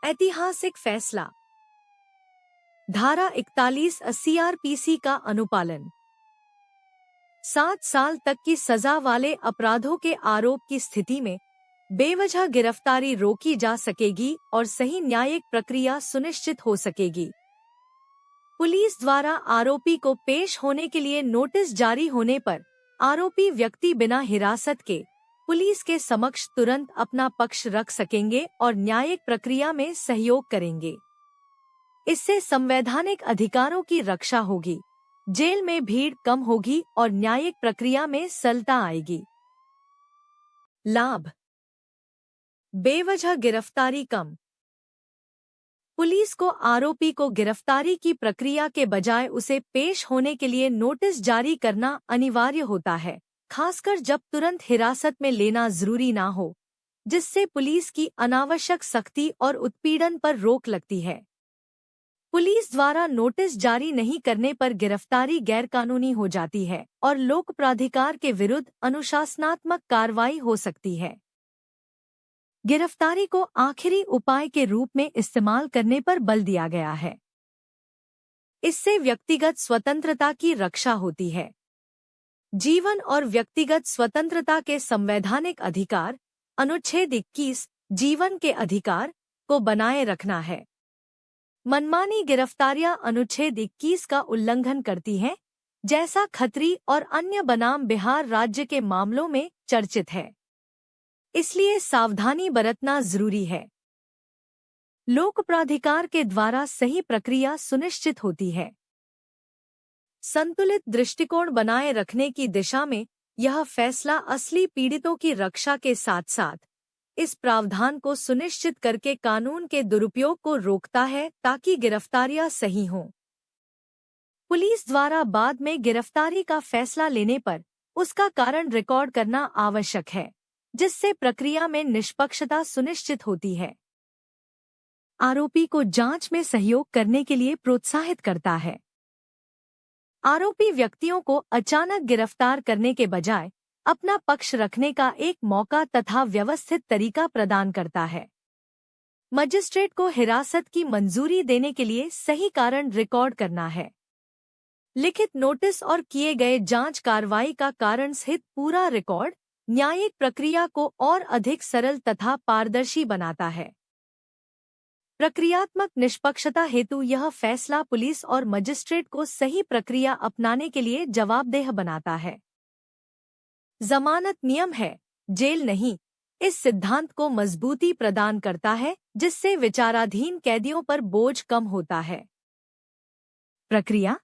ऐतिहासिक फैसला। धारा 41 सीआरपीसी का अनुपालन। 7 साल तक की सजा वाले अपराधों के आरोप की स्थिति में बेवजह गिरफ्तारी रोकी जा सकेगी और सही न्यायिक प्रक्रिया सुनिश्चित हो सकेगी। पुलिस द्वारा आरोपी को पेश होने के लिए नोटिस जारी होने पर आरोपी व्यक्ति बिना हिरासत के पुलिस के समक्ष तुरंत अपना पक्ष रख सकेंगे और न्यायिक प्रक्रिया में सहयोग करेंगे। इससे संवैधानिक अधिकारों की रक्षा होगी, जेल में भीड़ कम होगी और न्यायिक प्रक्रिया में सरलता आएगी। लाभ: बेवजह गिरफ्तारी कम। पुलिस को आरोपी को गिरफ्तारी की प्रक्रिया के बजाय उसे पेश होने के लिए नोटिस जारी करना अनिवार्य होता है, खासकर जब तुरंत हिरासत में लेना जरूरी ना हो, जिससे पुलिस की अनावश्यक सख्ती और उत्पीड़न पर रोक लगती है। पुलिस द्वारा नोटिस जारी नहीं करने पर गिरफ्तारी गैरकानूनी हो जाती है और लोक प्राधिकार के विरुद्ध अनुशासनात्मक कार्रवाई हो सकती है। गिरफ्तारी को आखिरी उपाय के रूप में इस्तेमाल करने पर बल दिया गया है। इससे व्यक्तिगत स्वतंत्रता की रक्षा होती है। जीवन और व्यक्तिगत स्वतंत्रता के संवैधानिक अधिकार अनुच्छेद 21 जीवन के अधिकार को बनाए रखना है। मनमानी गिरफ्तारियां अनुच्छेद 21 का उल्लंघन करती हैं, जैसा खत्री और अन्य बनाम बिहार राज्य के मामलों में चर्चित है। इसलिए सावधानी बरतना जरूरी है। लोक प्राधिकार के द्वारा सही प्रक्रिया सुनिश्चित होती है। संतुलित दृष्टिकोण बनाए रखने की दिशा में यह फैसला असली पीड़ितों की रक्षा के साथ साथ इस प्रावधान को सुनिश्चित करके कानून के दुरुपयोग को रोकता है ताकि गिरफ्तारियां सही हों। पुलिस द्वारा बाद में गिरफ्तारी का फैसला लेने पर उसका कारण रिकॉर्ड करना आवश्यक है, जिससे प्रक्रिया में निष्पक्षता सुनिश्चित होती है। आरोपी को जांच में सहयोग करने के लिए प्रोत्साहित करता है। आरोपी व्यक्तियों को अचानक गिरफ्तार करने के बजाय अपना पक्ष रखने का एक मौका तथा व्यवस्थित तरीका प्रदान करता है। मजिस्ट्रेट को हिरासत की मंजूरी देने के लिए सही कारण रिकॉर्ड करना है। लिखित नोटिस और किए गए जांच कार्रवाई का कारण सहित पूरा रिकॉर्ड न्यायिक प्रक्रिया को और अधिक सरल तथा पारदर्शी बनाता है। प्रक्रियात्मक निष्पक्षता हेतु यह फैसला पुलिस और मजिस्ट्रेट को सही प्रक्रिया अपनाने के लिए जवाबदेह बनाता है। जमानत नियम है, जेल नहीं, इस सिद्धांत को मजबूती प्रदान करता है, जिससे विचाराधीन कैदियों पर बोझ कम होता है। प्रक्रिया: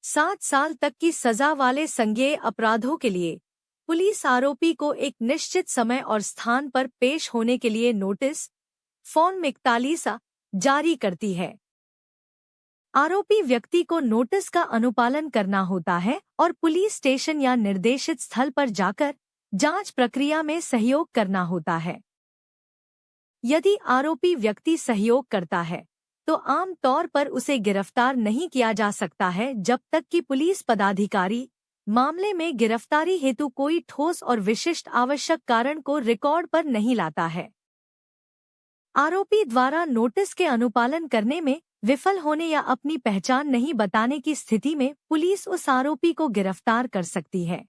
7 साल तक की सजा वाले संज्ञेय अपराधों के लिए पुलिस आरोपी को एक निश्चित समय और स्थान पर पेश होने के लिए नोटिस फॉर्म 41 जारी करती है। आरोपी व्यक्ति को नोटिस का अनुपालन करना होता है और पुलिस स्टेशन या निर्देशित स्थल पर जाकर जांच प्रक्रिया में सहयोग करना होता है। यदि आरोपी व्यक्ति सहयोग करता है, तो आम तौर पर उसे गिरफ्तार नहीं किया जा सकता है जब तक कि पुलिस पदाधिकारी मामले में गिरफ्तारी हेतु कोई ठोस और विशिष्ट आवश्यक कारण को रिकॉर्ड पर नहीं लाता है। आरोपी द्वारा नोटिस के अनुपालन करने में विफल होने या अपनी पहचान नहीं बताने की स्थिति में पुलिस उस आरोपी को गिरफ्तार कर सकती है।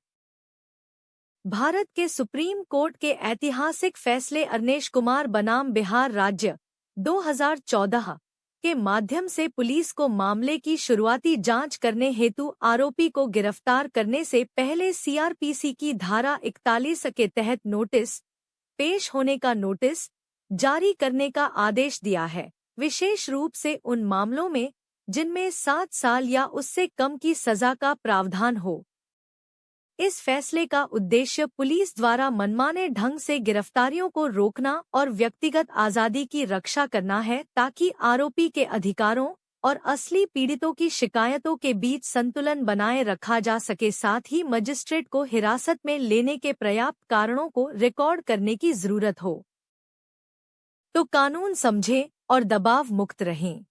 भारत के सुप्रीम कोर्ट के ऐतिहासिक फैसले अरनेश कुमार बनाम बिहार राज्य 2014 के माध्यम से पुलिस को मामले की शुरुआती जांच करने हेतु आरोपी को गिरफ्तार करने से पहले सीआरपीसी की धारा 41 के तहत नोटिस पेश होने का नोटिस जारी करने का आदेश दिया है, विशेष रूप से उन मामलों में जिनमें 7 साल या उससे कम की सजा का प्रावधान हो। इस फैसले का उद्देश्य पुलिस द्वारा मनमाने ढंग से गिरफ्तारियों को रोकना और व्यक्तिगत आज़ादी की रक्षा करना है, ताकि आरोपी के अधिकारों और असली पीड़ितों की शिकायतों के बीच संतुलन बनाए रखा जा सके। साथ ही मजिस्ट्रेट को हिरासत में लेने के पर्याप्त कारणों को रिकॉर्ड करने की जरूरत हो, तो कानून समझें और दबाव मुक्त रहें।